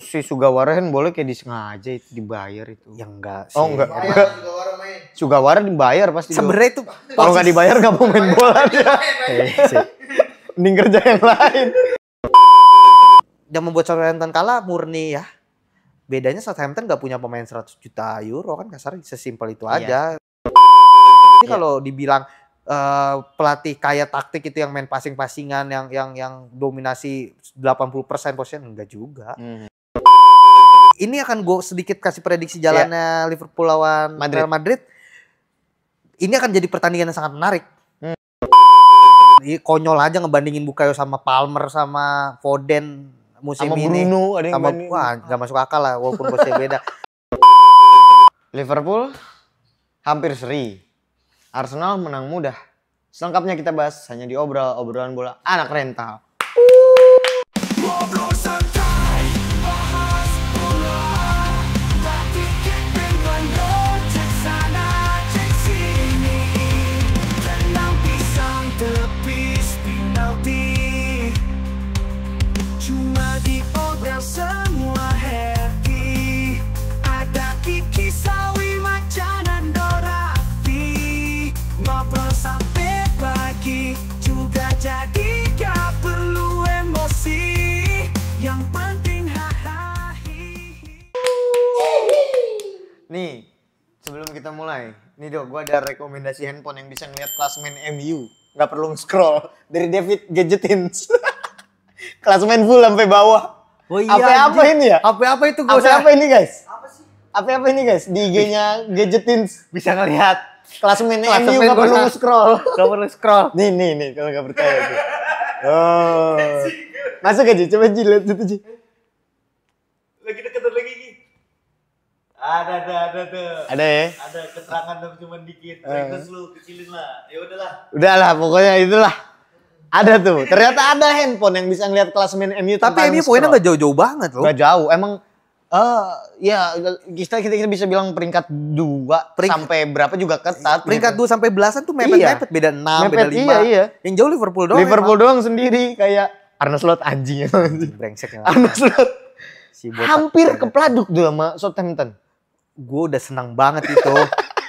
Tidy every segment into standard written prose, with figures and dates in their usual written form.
si Sugawara kan boleh kayak disengaja itu dibayar itu. Ya enggak sih. Oh enggak. Sugawara dibayar pasti. Sebenarnya itu kalau nggak dibayar nggak mau main bola dia. Mending kerja yang lain. Yang membuat Southampton kalah murni ya. Bedanya Southampton nggak punya pemain 100 juta euro kan, kasar sesimpel itu aja. Ini kalau dibilang pelatih kayak taktik itu yang main passing-passingan yang dominasi 80% posisi enggak juga. Ini akan gue sedikit kasih prediksi jalannya Liverpool lawan Real Madrid. Ini akan jadi pertandingan yang sangat menarik. Ini konyol aja ngebandingin Bukayo sama Palmer sama Foden musim sama ini. Bruno ada yang sama wah, nggak masuk akal lah walaupun posisinya beda. Liverpool hampir seri. Arsenal menang mudah. Selengkapnya kita bahas hanya di obrolan bola anak rental. Semua happy, ada Kiki Sawi Macan dan Dora Api, ngobrol sampai pagi, juga jadi gak perlu emosi, yang penting hahaha. Nih, sebelum kita mulai, nih Dok, gue ada rekomendasi handphone yang bisa ngeliat klasemen MU, nggak perlu scroll dari David Gadgetins. Klasemen full sampai bawah. Oh iya, apa ini ya? Apa itu Apa ini guys? Apa ini guys? Di IG-nya Gadgetins bisa ngelihat klasemen MU nggak perlu scroll. Gak perlu scroll. Nih kalau nggak percaya tuh. Oh, masuk aja, coba Ji lihat itu Ji. Lagi deketan lagi Ki. Ada tuh. Ada ya? Ada keterangan tapi cuma dikit. Terus lu kecilin lah. Ya udahlah. Udahlah, pokoknya itulah. Ada tuh, ternyata ada handphone yang bisa ngeliat klasemen MU. Tapi MU poinnya nggak jauh-jauh banget loh. Nggak jauh, emang ya kita bisa bilang peringkat 2 sampai berapa juga ketat. Peringkat 2 sampai belasan tuh mepet-mepet, beda 6, beda 5. Iya. Yang jauh Liverpool doang. Liverpool doang sendiri kayak Arne Slot anjing. Brengsek. Arne Slot hampir kepladuk tuh sama Southampton. Gue udah senang banget itu.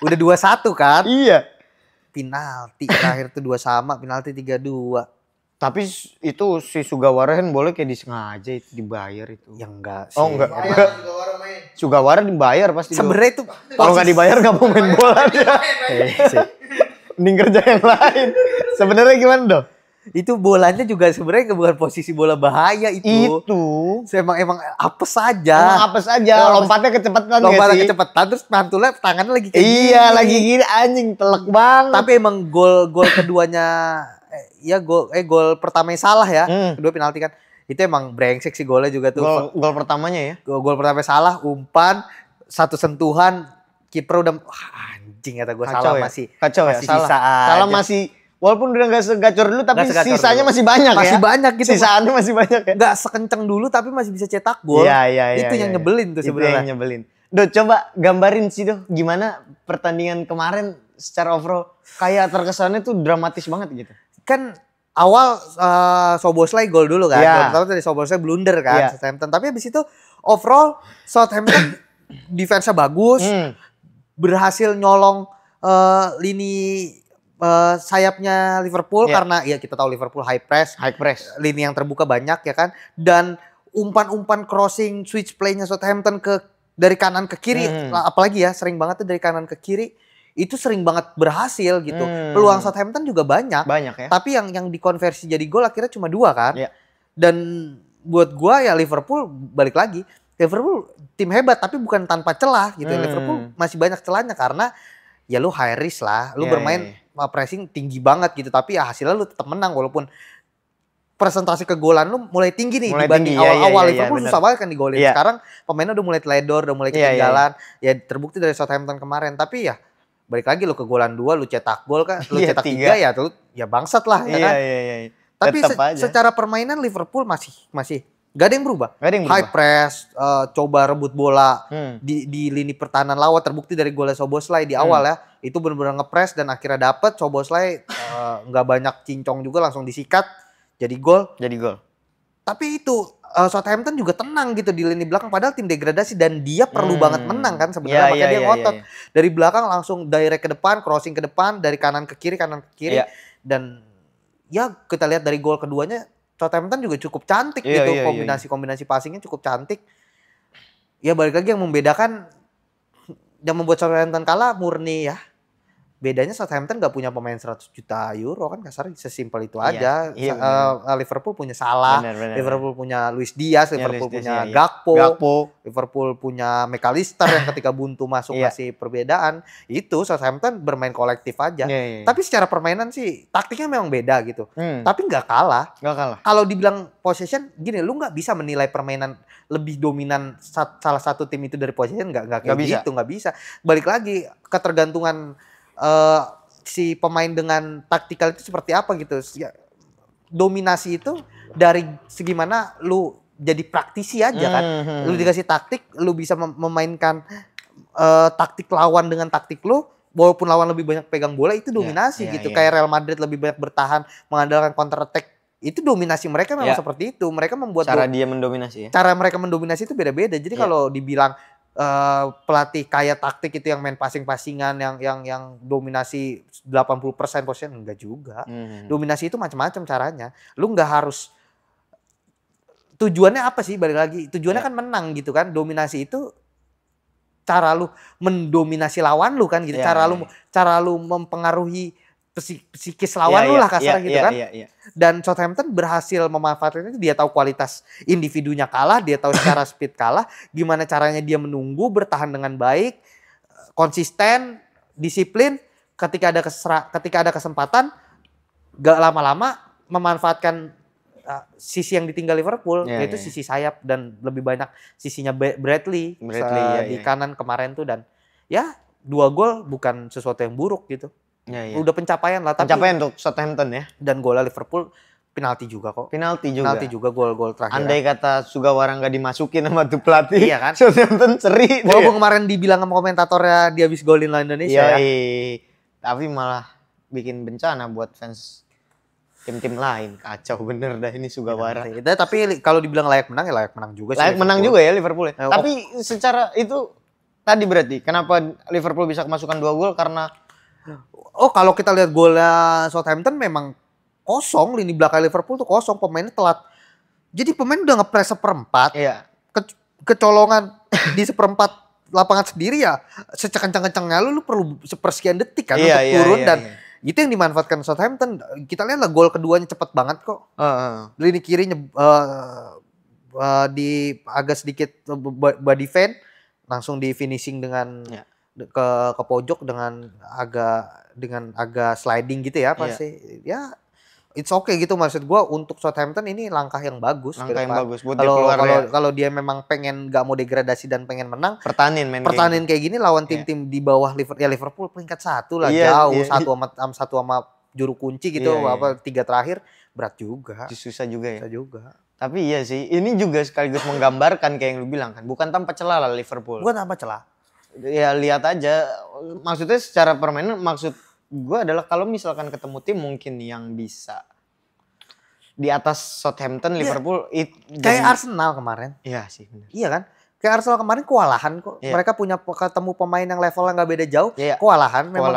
Udah 2-1 kan? Iya. Penalti terakhir tuh 2 sama, penalti 3-2. Tapi itu si Sugawara kan boleh kayak disengaja itu dibayar itu. Ya enggak sih. Oh enggak. Sugawara dibayar pasti. Sebenarnya itu kalau nggak dibayar nggak mau main bola dia. Mending kerja yang lain. Sebenarnya gimana Dok? Itu bolanya juga sebenarnya bukan posisi bola bahaya itu. Emang apes saja. Lompatnya kecepatan kecepatan terus mantulnya tangannya lagi kayak gini. Iya, lagi gini anjing telek banget. Tapi emang gol keduanya gol pertamanya salah ya. Kedua penalti kan. Itu emang brengsek sih golnya juga tuh. Gol pertamanya ya. Gol pertamanya salah, umpan, satu sentuhan, kiper udah anjing kata gue salah ya? masih salah masih. Walaupun udah nggak segacor dulu, tapi sisanya dulu. masih banyak ya. Masih banyak gitu. Sisaannya masih banyak ya. Nggak sekencang dulu, tapi masih bisa cetak gol. Iya. Itu yang nyebelin tuh sebenarnya. Itu yang nyebelin. Dok, coba gambarin sih Dok, gimana pertandingan kemarin secara overall. Kayak terkesannya tuh dramatis banget gitu. Kan awal Szoboszlai gol dulu kan. Yeah. Pertama tadi Szoboszlai blunder kan, Southampton. Tapi habis itu overall Southampton defense-nya bagus. Berhasil nyolong lini sayapnya Liverpool karena ya kita tahu Liverpool high press, lini yang terbuka banyak ya kan, dan umpan-umpan crossing switch play-nya Southampton dari kanan ke kiri, apalagi ya sering banget tuh dari kanan ke kiri itu sering banget berhasil gitu. Peluang Southampton juga banyak ya. Tapi yang dikonversi jadi gol akhirnya cuma 2 kan. Dan buat gua ya Liverpool balik lagi, Liverpool tim hebat tapi bukan tanpa celah gitu. Liverpool masih banyak celahnya karena ya lu high risk lah, lu bermain pressing tinggi banget gitu, tapi ya hasilnya lu tetap menang walaupun presentasi kegolan lu mulai tinggi nih dibanding awal-awal. Liverpool susah banget kan digolin. Sekarang pemainnya udah mulai teledor, udah mulai ketinggalan. Ya terbukti dari Southampton kemarin, tapi ya balik lagi lu kegolan 2, lu cetak gol kan, lu cetak 3 ya lu ya bangsat lah ya kan. Tapi secara permainan Liverpool masih gak ada yang berubah. High press, coba rebut bola di lini pertahanan lawan, terbukti dari golnya Szoboszlai di awal ya. Itu benar-benar ngepres dan akhirnya dapet. Szoboszlai nggak banyak cincong juga, langsung disikat jadi gol. Tapi itu Southampton juga tenang gitu di lini belakang padahal tim degradasi dan dia perlu banget menang kan sebenarnya, Iya, makanya iya, dia iya, ngotot. iya. Dari belakang langsung direct ke depan, crossing ke depan, dari kanan ke kiri Iya. dan ya kita lihat dari gol keduanya Southampton juga cukup cantik Iya, gitu, iya, iya, kombinasi passingnya cukup cantik. Ya balik lagi yang membedakan yang membuat Southampton kalah murni ya. Bedanya Southampton gak punya pemain 100 juta euro kan, kasar sesimpel itu aja. Iya, Liverpool punya Salah, Benar. Liverpool punya Luis Diaz, Ya, Liverpool Luis Diaz, punya iya. Gakpo, Liverpool punya McAllister yang ketika buntu masuk Iya. ngasih perbedaan. Itu Southampton bermain kolektif aja. Iya. Tapi secara permainan sih taktiknya memang beda gitu. Tapi nggak kalah. Nggak kalah. Kalau dibilang possession gini, lu nggak bisa menilai permainan lebih dominan salah satu tim itu dari possession, nggak kayak Nggak bisa. gitu, nggak bisa. Balik lagi ketergantungan si pemain dengan taktikal itu seperti apa gitu. Ya, dominasi itu dari segi mana lu jadi praktisi aja kan. Lu dikasih taktik, lu bisa memainkan taktik lawan dengan taktik lu. Walaupun lawan lebih banyak pegang bola itu dominasi Iya, gitu. iya. Kayak Real Madrid lebih banyak bertahan, mengandalkan counter attack. Itu dominasi mereka memang Iya. seperti itu. Mereka membuat Cara dia mendominasi ya. cara mereka mendominasi itu beda-beda. Jadi Iya. kalau dibilang pelatih kayak taktik itu yang main passing-passingan yang dominasi 80% possession, enggak juga. Dominasi itu macam-macam caranya. Lu nggak harus tujuannya apa sih, balik lagi. Tujuannya Iya. kan menang gitu kan. Dominasi itu cara lu mendominasi lawan lu kan gitu. Iya, Cara lu mempengaruhi psikis lawan lu lah kasar gitu kan. Iya. Dan Southampton berhasil memanfaatkan itu. Dia tahu kualitas individunya kalah, dia tahu secara speed kalah, gimana caranya dia menunggu, bertahan dengan baik, konsisten, disiplin. Ketika ada kesempatan, gak lama-lama memanfaatkan sisi yang ditinggal Liverpool, yaitu sisi sayap dan lebih banyak sisinya Bradley di kanan kemarin tuh. Dan ya 2 gol bukan sesuatu yang buruk gitu. Udah pencapaian lah. Pencapaian untuk Southampton ya. Dan golnya Liverpool penalti juga kok. Penalti juga Gol terakhir. Andai kata Sugawara nggak dimasukin sama tuh pelatih, Iya kan? Southampton seri. Walaupun kemarin dibilang sama komentatornya dia habis golin lawan Indonesia ya. Tapi malah bikin bencana buat fans tim-tim lain. Kacau bener dah ini Sugawara. Tapi kalau dibilang layak menang ya layak menang juga sih. Layak menang juga ya Liverpool. Ya, Tapi secara itu tadi berarti kenapa Liverpool bisa kemasukan 2 gol karena kalau kita lihat golnya Southampton memang kosong, lini belakang Liverpool tuh kosong, pemainnya telat. Jadi pemain udah ngepres seperempat. Iya. Kecolongan di seperempat lapangan sendiri ya, sekencang-kencangnya lu perlu sepersekian detik kan untuk turun dan itu yang dimanfaatkan Southampton. Kita lihat lah gol keduanya cepet banget kok. Lini kirinya di agak sedikit body feint, langsung di finishing dengan ke pojok dengan agak sliding gitu ya pasti. Ya it's okay gitu, maksud gua untuk Southampton ini langkah yang bagus. Buat dia keluar ya. Kalau dia memang pengen gak mau degradasi dan pengen menang, pertahanin kayak gini lawan tim-tim di bawah Liverpool peringkat 1 lah, jauh satu sama juru kunci gitu, 3 terakhir berat juga. Susah juga ya. Tapi iya sih, ini juga sekaligus menggambarkan kayak yang lu bilang kan, bukan tanpa celah lah Liverpool. Bukan tanpa celah. Ya lihat aja, maksudnya secara permainan maksud gue adalah kalau misalkan ketemu tim mungkin yang bisa di atas Southampton, Liverpool kayak Arsenal kemarin. Iya sih benar. Iya kan? Kayak Arsenal kemarin kewalahan kok. Mereka punya ketemu pemain yang levelnya nggak beda jauh. Kewalahan memang.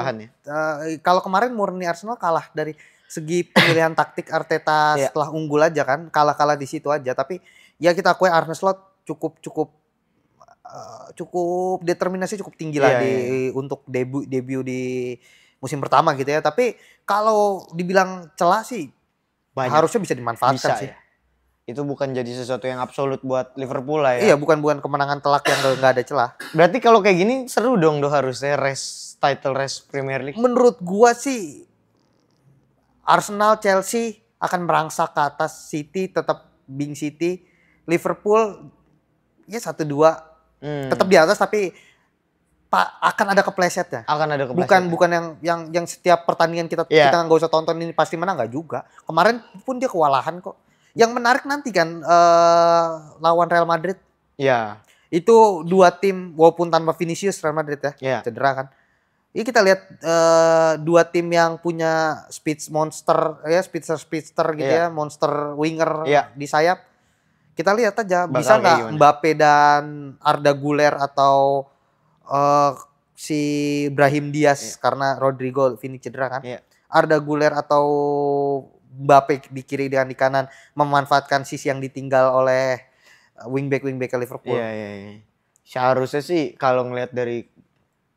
Kalau kemarin murni Arsenal kalah dari segi pemilihan taktik Arteta setelah unggul aja kan. Kalah di situ aja. Tapi ya kita akui Arne Slot cukup determinasi cukup tinggi lah untuk debut di musim pertama gitu ya. Tapi kalau dibilang celah sih harusnya bisa dimanfaatkan sih. Ya. Itu bukan jadi sesuatu yang absolut buat Liverpool lah ya. Iya, bukan kemenangan telak yang nggak ada celah. Berarti kalau kayak gini seru dong harusnya title race Premier League. Menurut gua sih Arsenal, Chelsea akan merangsak ke atas, City tetap being City, Liverpool ya 1-2 tetap di atas tapi akan ada keplesetnya. Bukan yang setiap pertandingan kita nggak usah tonton ini pasti menang, nggak juga. Kemarin pun dia kewalahan kok. Yang menarik nanti kan lawan Real Madrid. Iya. Itu 2 tim walaupun tanpa Vinicius Real Madrid ya. Cedera kan. Ini kita lihat 2 tim yang punya speedster gitu ya, monster winger di sayap. Kita lihat aja Bakal bisa kayak nggak gimana? Mbappe dan Arda Güler atau si Brahim Diaz karena Rodrigo Vini cedera kan. Iya. Arda Güler atau Mbappe di kiri dan di kanan memanfaatkan sisi yang ditinggal oleh wingback Liverpool. Iya. Seharusnya sih kalau ngelihat dari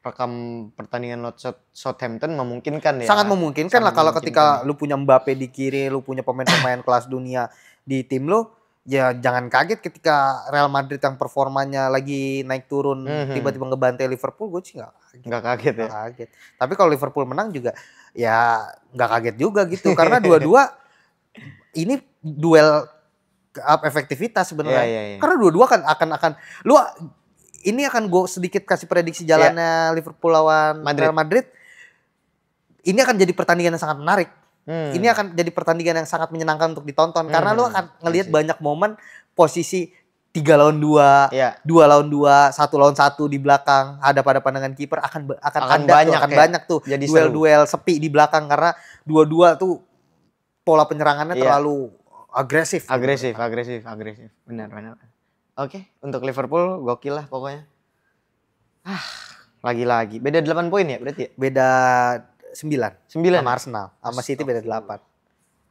rekam pertandingan Southampton memungkinkan ya. Sangat memungkinkan lah Sangat kalau memungkinkan. ketika lu punya Mbappe di kiri, lu punya pemain-pemain kelas dunia di tim lu, ya jangan kaget ketika Real Madrid yang performanya lagi naik turun tiba-tiba ngebantai Liverpool, gue sih Nggak kaget ya. nggak kaget. Tapi kalau Liverpool menang juga ya nggak kaget juga gitu karena dua-dua ini duel efektivitas sebenarnya. Iya. Karena dua-dua kan akan lu ini akan gue sedikit kasih prediksi jalannya Liverpool lawan Real Madrid. Ini akan jadi pertandingan yang sangat menarik. Ini akan jadi pertandingan yang sangat menyenangkan untuk ditonton karena lu akan ngelihat banyak momen posisi 3 lawan 2, 2 lawan 2, 1 lawan 1 di belakang, ada pada pandangan kiper akan banyak tuh Jadi duel-duel sepi di belakang karena dua-dua tuh pola penyerangannya terlalu agresif. Agresif. Benar. Oke, untuk Liverpool gokil lah pokoknya. Lagi-lagi. Beda 8 poin ya berarti ya? Beda 9 sama ya? Arsenal. Sama City beda 8.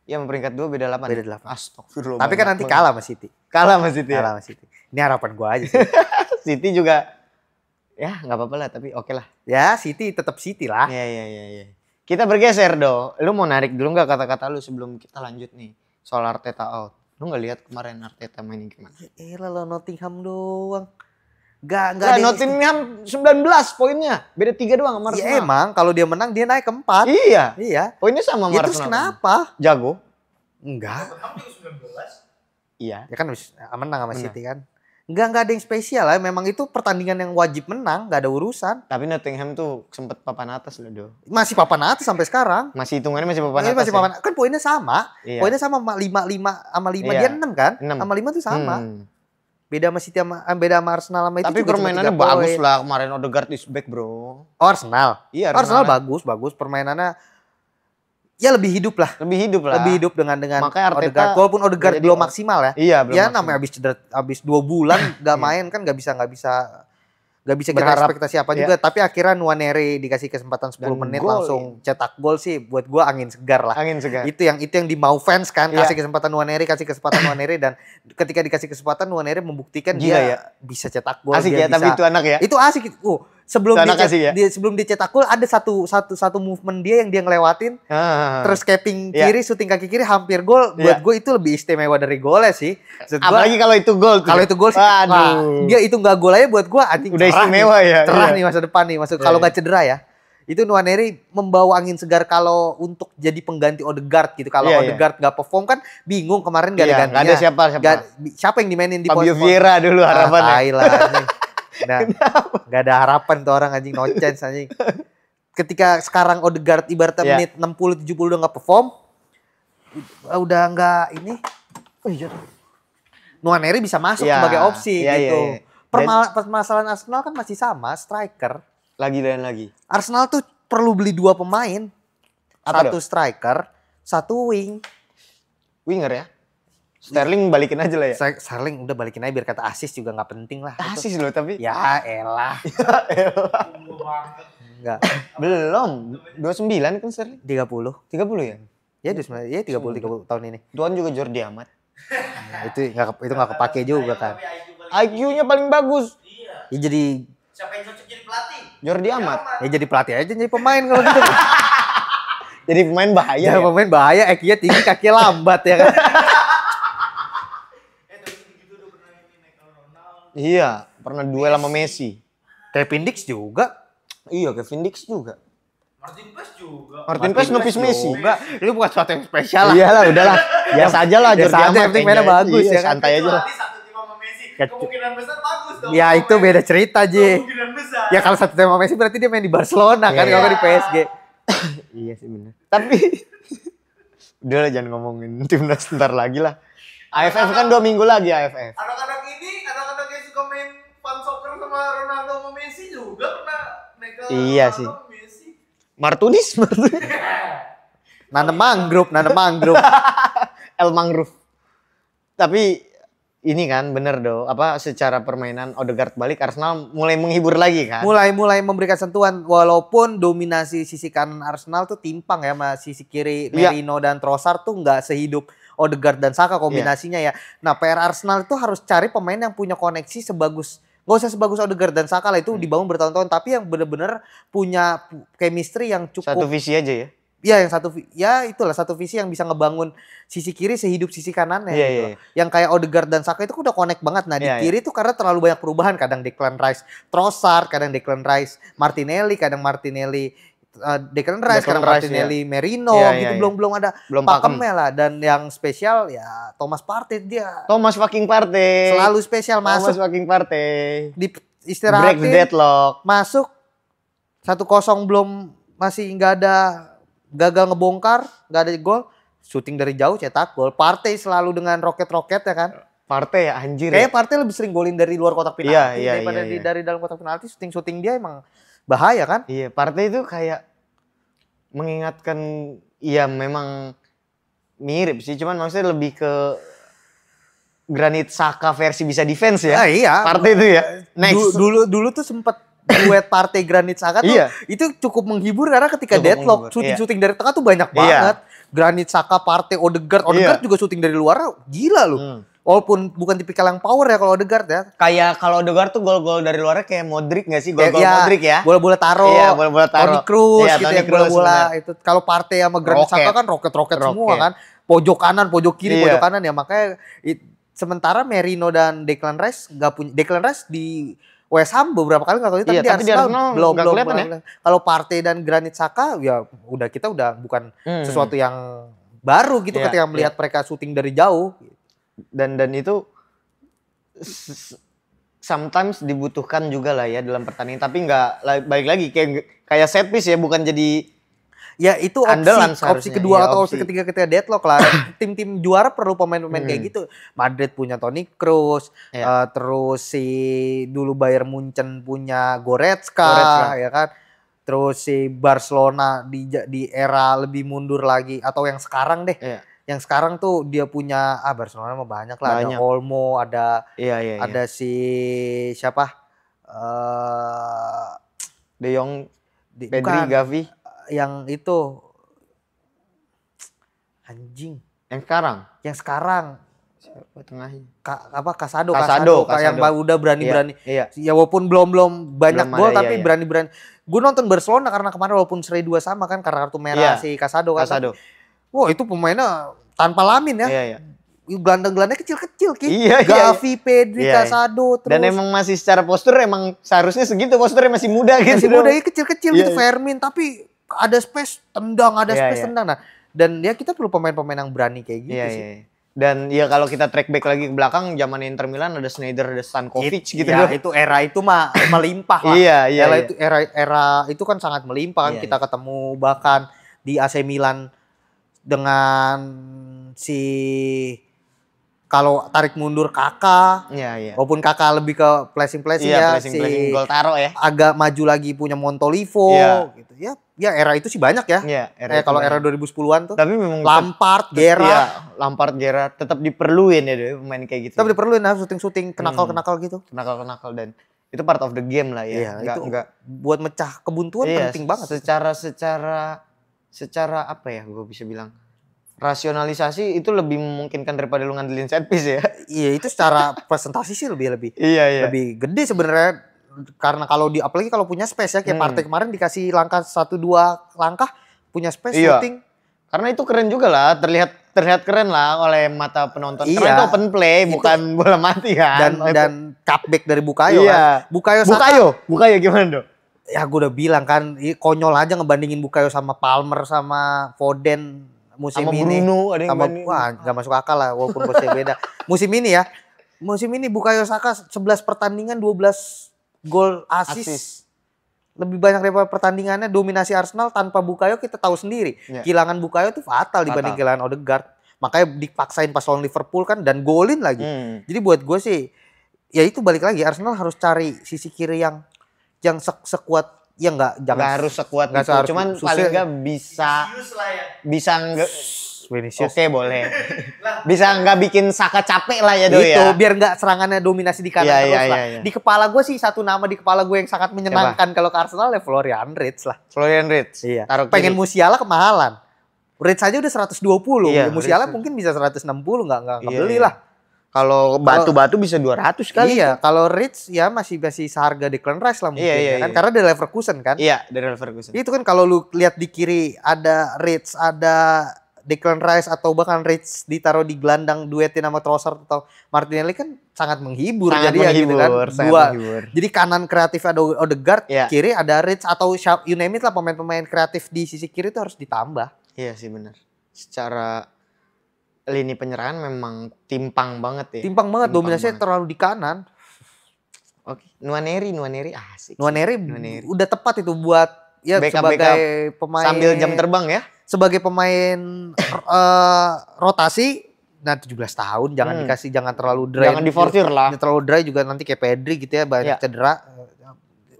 Ya, peringkat 2 beda 8. Beda 8. Astagfirullah. Tapi kan nanti kalah sama City. Kalah sama City. Kalah sama City. Ini harapan gua aja sih. City juga ya nggak apa-apa lah, tapi oke lah. Ya, City tetap City lah. Iya. Kita bergeser Do. Lu mau narik dulu nggak kata-kata lu sebelum kita lanjut nih soal Arteta out? Lu nggak lihat kemarin Arteta mainin gimana? Elah lo Nottingham doang. Gak Nah, ada. Nottingham 19 poinnya. Beda 3 doang sama Ya Arsenal. emang kalau dia menang dia naik ke 4. Iya. Iya. Poinnya sama sama Ya terus Arsenal. kenapa? Jago. Enggak. Iya. Ya kan habis menang sama City kan. Enggak ada yang spesial lah. Memang itu pertandingan yang wajib menang, enggak ada urusan. Tapi Nottingham tuh sempet papan atas loh Do. Masih papan atas sampai sekarang. Masih hitungannya masih papan Ini atas. masih papan. Kan poinnya sama. Iya. Poinnya sama 5 sama 5 Iya. dia 6 kan? 6. Sama 5 tuh sama. Beda sama City beda sama Arsenal sama itu Tapi juga cuma permainannya 3 bagus poin. lah kemarin Odegaard is back bro. Oh, Arsenal. Iya Arsenal bagus permainannya. Ya lebih hidup lah. Lebih hidup lah. Lebih hidup dengan Makanya Arteta Odegaard. Walaupun Odegaard jadi belum maksimal ya. Iya belum. Ya maksimal. namanya habis 2 bulan gak main kan gak bisa kita Berharap. ekspektasi apa juga. Tapi akhirnya Nwaneri dikasih kesempatan 10 Dan menit gol. langsung cetak gol sih. Buat gua angin segar lah. Angin segar. Itu yang dimau fans kan, Iya. kasih kesempatan Nwaneri dan ketika dikasih kesempatan Nwaneri membuktikan Gila dia ya. bisa cetak gol. Asik dia ya, tapi bisa- itu anak ya. Itu asik. Sebelum Itu anak asik ya. sebelum dia cetak gol ada satu movement dia yang dia ngelewatin terus capping Iya. kiri, syuting kaki kiri hampir gol. Iya. Buat gue itu lebih istimewa dari golnya sih. Maksud gua, Apalagi kalau itu gol tuh. kalau itu gol sih, Waduh. wah, dia itu nggak gol aja buat gue anjing Udah cerah istimewa nih. ya, Cerah iya. nih masa depan nih. Maksud kalau Iya. nggak cedera ya. Itu Nwaneri membawa angin segar kalau untuk jadi pengganti Odegaard gitu. Kalau Iya, iya. Odegaard nggak perform kan bingung kemarin gak ada Iya, gantinya. nggak ada siapa. Siapa yang dimainin di Fabio Vieira dulu harapannya. tai lah anjing. Nah, gak ada harapan tuh orang anjing, no chance anjing. Ketika sekarang Odegaard ibaratnya Iya. menit 60-70 udah gak perform, udah gak ini. Nwaneri bisa masuk Iya, sebagai opsi iya, gitu. iya, iya. Permasalahan Arsenal kan masih sama, striker. Lagi dan lagi. Arsenal tuh perlu beli 2 pemain. Apa Satu striker, satu wing. Winger ya. Sterling balikin aja lah ya. Sterling udah balikin aja biar kata assist juga gak penting lah. Itu. Asis loh tapi. Ya elah. Enggak. Belum. 29 kan Sterling. 30. 30 ya. Ya 30 tahun ini. Tuan juga Jordi Amat. Itu nggak kepake juga kan. IQ-nya paling bagus. Ya jadi Siapa yang cocok jadi pelatih? Jordi Amat. ya jadi pelatih aja jadi pemain kalau gitu. Jadi pemain bahaya. Ya, ya? pemain bahaya, IQ-nya tinggi, kakinya lambat ya kan. Iya, pernah duel sama Messi. Kevin Dix juga. Iya, Kevin Dix juga. Martin Paes juga. Martin Paes nopis Messi. Enggak, itu bukan sesuatu yang spesial lah. Iyalah, udahlah. Biasa aja lah Biasa Jordi aja, Amat. yang penting mainnya Iya, bagus, ya kan? Santai aja lah. Kecuali satu tim sama Messi. Kecu- Kemungkinan besar bagus dong. Ya itu beda cerita, Ji. Kemungkinan besar. Ya kalau satu tema Messi berarti dia main di Barcelona kan, Iya. kalau nggak di PSG. Iya sih benar. Tapi udahlah jangan ngomongin timnas ntar lagi lah. AFF kan 2 minggu lagi AFF. Anak-anak yang suka main fun soccer sama Ronaldo sama Messi juga pernah naik ke Iya Ronaldo sih. sama Messi. Martunis. Nanam mangrove. El Mangrove. Tapi ini kan bener do, apa secara permainan Odegaard balik Arsenal mulai menghibur lagi kan? Mulai memberikan sentuhan walaupun dominasi sisi kanan Arsenal tuh timpang ya sama sisi kiri Merino dan Trossard tuh nggak sehidup Odegaard dan Saka kombinasinya ya. Nah, PR Arsenal itu harus cari pemain yang punya koneksi nggak usah sebagus Odegaard dan Saka lah, itu dibangun bertahun-tahun, tapi yang bener-bener punya chemistry yang cukup. Satu visi aja ya? Iya, itulah satu visi yang bisa ngebangun sisi kiri sehidup sisi kanannya gitu. Iya. Yang kayak Odegaard dan Saka itu udah connect banget. Nah, di kiri tuh karena terlalu banyak perubahan, kadang Declan Rice Trossard, kadang Declan Rice Martinelli, kadang Martinelli Declan Rice, kadang Martinelli Merino gitu. Belum ada pakemnya lah. Dan yang spesial ya Thomas Partey, dia Thomas fucking Partey selalu spesial masuk. Thomas fucking Partey Di istirahat break the deadlock, masuk 1-0 belum, masih nggak ada, gagal ngebongkar, nggak ada gol, syuting dari jauh cetak gol. Partey selalu dengan roket-roket ya kan. Partey ya anjir. Kayaknya Partey lebih sering golin dari luar kotak penalti daripada dari dalam kotak penalti. Syuting dia emang bahaya kan. Iya, Partey itu kayak mengingatkan, ya memang mirip sih, cuman maksudnya lebih ke Granit Xhaka versi bisa defense ya. Iya. Partey itu ya. Next. Dulu tuh sempet duet Partey Granit Xhaka tuh itu cukup menghibur karena ketika deadlock syuting dari tengah tuh banyak banget. Granit Xhaka, Partey, Odegaard juga syuting dari luar gila loh. Walaupun bukan tipikal yang power ya kalau Odegaard ya. Kayak kalau Odegaard tuh gol-gol dari luarnya kayak Modric gak sih? Gol-gol Modric ya. Bola-bola taro. Iya, bola-bola taro. Toni Kroos Iya, gitu Toni ya, Kroos, bola-bola itu. Kalau Partey sama Granit Xhaka kan roket-roket semua kan. Pojok kanan, pojok kiri, pojok kanan ya. Makanya sementara Merino dan Declan Rice di West Ham beberapa kali nggak tahu, tapi di Arsenal belum kelihatan ya. Kalau Partey dan Granit Xhaka ya kita udah bukan sesuatu yang baru gitu ketika melihat mereka syuting dari jauh. Dan itu sometimes dibutuhkan juga lah ya dalam pertandingan, tapi nggak balik lagi kayak set piece ya, bukan jadi ya itu opsi kedua atau opsi ketiga ketika deadlock lah. Tim-tim juara perlu pemain-pemain kayak gitu. Madrid punya Toni Kroos, terus si dulu Bayern Munchen punya Goretzka ya kan. Terus si Barcelona di era lebih mundur lagi atau yang sekarang deh. Yang sekarang tuh dia punya Barcelona mah banyak lah. Ada Olmo, ada ada si siapa? De Jong, Pedri, Gavi. Yang itu anjing. Yang sekarang siapa tengahnya? Casado yang udah berani-berani. Ya walaupun belum banyak gol tapi berani-berani. Gue nonton Barcelona karena kemarin walaupun seri 2 sama kan karena kartu merah si Casado kan. Wah, itu pemainnya tanpa Lamin ya. Gelandang-gelandangnya kecil-kecil Gavi, Pedri, Casado terus. Dan emang masih secara postur emang seharusnya segitu, posturnya masih muda gitu. Masih muda kecil-kecil gitu Fermin, tapi ada space tendang, tendang. Nah, dan ya kita perlu pemain-pemain yang berani kayak gitu sih. Dan ya kalau kita track back lagi ke belakang, zaman Inter Milan ada Sneijder, ada Stankovic gitu. Itu era itu mah melimpah lah. Era itu kan sangat melimpah kan. Kita ketemu bahkan di AC Milan dengan si kalau tarik mundur Kakak, walaupun Kakak lebih ke flashing si gol taro ya. Agak maju lagi punya Montolivo gitu ya. Ya era itu sih banyak ya. Kalau era 2010-an tuh. Tapi memang Lampard, Gerrard tetap diperluin ya pemain kayak gitu. Tetap diperluin syuting kenakal gitu. Kenakal dan itu part of the game lah ya. Enggak buat mecah kebuntuan penting banget. Secara apa ya gue bisa bilang, rasionalisasi itu lebih memungkinkan daripada lu ngandelin set piece ya. Iya, itu secara presentasi sih lebih lebih gede sebenarnya, karena apalagi kalau punya space ya kayak Partey kemarin dikasih langkah 1-2 langkah punya space shooting. Karena itu keren juga lah, terlihat keren lah oleh mata penonton. Karena itu open play, bukan bola mati kan. Dan cutback dari Bukayo kan. Bukayo gimana dong? Ya gue udah bilang kan, konyol aja ngebandingin Bukayo sama Palmer sama Foden musim sama ini. Bruno ada yang gak masuk akal lah walaupun posisinya beda. Musim ini Bukayo Saka 11 pertandingan 12 gol assist. Lebih banyak daripada pertandingannya. Dominasi Arsenal tanpa Bukayo kita tahu sendiri. Kehilangan Bukayo itu fatal dibanding kehilangan Odegaard. Makanya dipaksain pas lawan Liverpool kan dan golin lagi. Jadi buat gue sih ya itu balik lagi, Arsenal harus cari sisi kiri yang sekuat jangan harus sekuat gitu. Cuman paling enggak bisa Vinicius. Oke, boleh. Bisa nggak bikin Saka capek lah ya Doi Itu ya. biar nggak serangannya dominasi di kanan Iya, terus iya, lah. iya. Di kepala gue sih satu nama di kepala gue yang sangat menyenangkan kalau ke Arsenal ya Florian Wirtz lah. Florian Wirtz. Iya. Taruh Pengen kiri. Musiala kemahalan. Wirtz aja udah 120. Iya, Musiala Wirtz. mungkin bisa 160 nggak Iya, beli iya. lah. Kalau batu-batu bisa 200 kali. Iya, kalau Wirtz ya masih seharga Declan Rice lah mungkin Iya, iya, ya kan iya. karena dari Leverkusen kan. Iya, dari Leverkusen. Itu kan kalau lu lihat di kiri ada Wirtz, ada Declan Rice atau bahkan Wirtz ditaruh di gelandang duetin sama Trossard atau Martinelli kan sangat menghibur Sangat jadi ya gitu kan. menghibur, sangat Dua. menghibur. Jadi kanan kreatif ada Odegaard, Iya. kiri ada Wirtz atau you name it lah pemain-pemain kreatif di sisi kiri itu harus ditambah. Iya sih benar. Secara lini penyerang memang timpang banget ya. Timpang banget Timpang dominasinya banget. terlalu di kanan. Oke, Nwaneri asik. Nwaneri Nwaneri. udah tepat itu buat ya Backup, sebagai pemain Sambil jam terbang ya. sebagai pemain rotasi. Nah 17 tahun jangan terlalu dry. Jangan diforsir lah. Terlalu dry juga nanti kayak Pedri gitu ya banyak Iya. cedera.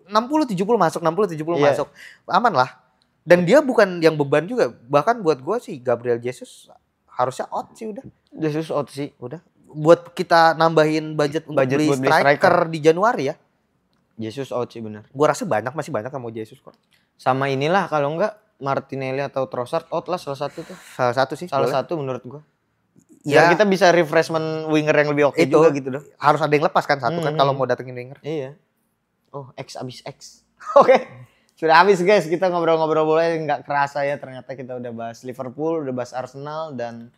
60 70 masuk, 60 70 Iya. masuk. Aman lah. Dan dia bukan yang beban juga. Bahkan buat gua sih Gabriel Jesus harusnya out sih udah. Jesus out sih. Udah. Buat kita nambahin budget untuk Budget beli buat beli striker di Januari ya. Jesus out sih benar. Gua rasa masih banyak yang mau Jesus kok. Sama inilah kalau enggak Martinelli atau Trossard out lah salah satu tuh. Salah satu sih. Salah boleh. satu menurut gua. Ya, Biar kita bisa refreshment winger yang lebih oke itu juga gitu loh. harus ada yang lepas kan satu kan Hmm. kalau mau datengin winger. Iya. Oh, X abis X. Oke. Sudah habis guys, kita ngobrol-ngobrol boleh nggak kerasa ya ternyata kita udah bahas Liverpool, udah bahas Arsenal dan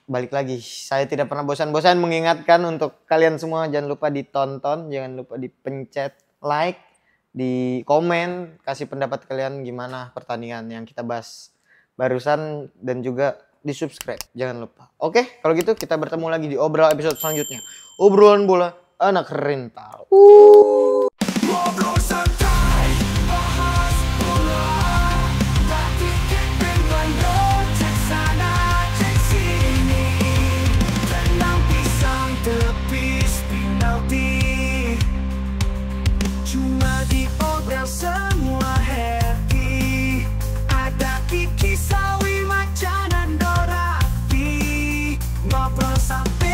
balik lagi. Saya tidak pernah bosan-bosan mengingatkan untuk kalian semua jangan lupa ditonton, jangan lupa dipencet like, di komen, kasih pendapat kalian gimana pertandingan yang kita bahas barusan dan juga di subscribe jangan lupa. Oke, kalau gitu kita bertemu lagi di obrolan episode selanjutnya. Obrolan bola anak rental. Ngobrol santai, bahas bola. Tapi kepengen lo cek sana, cek sini. Tenang pisang tepis penalti. Cuma di obrolan semua happy. Ada Kiki Sawi Macan dan Dorati. Ngobrol sampai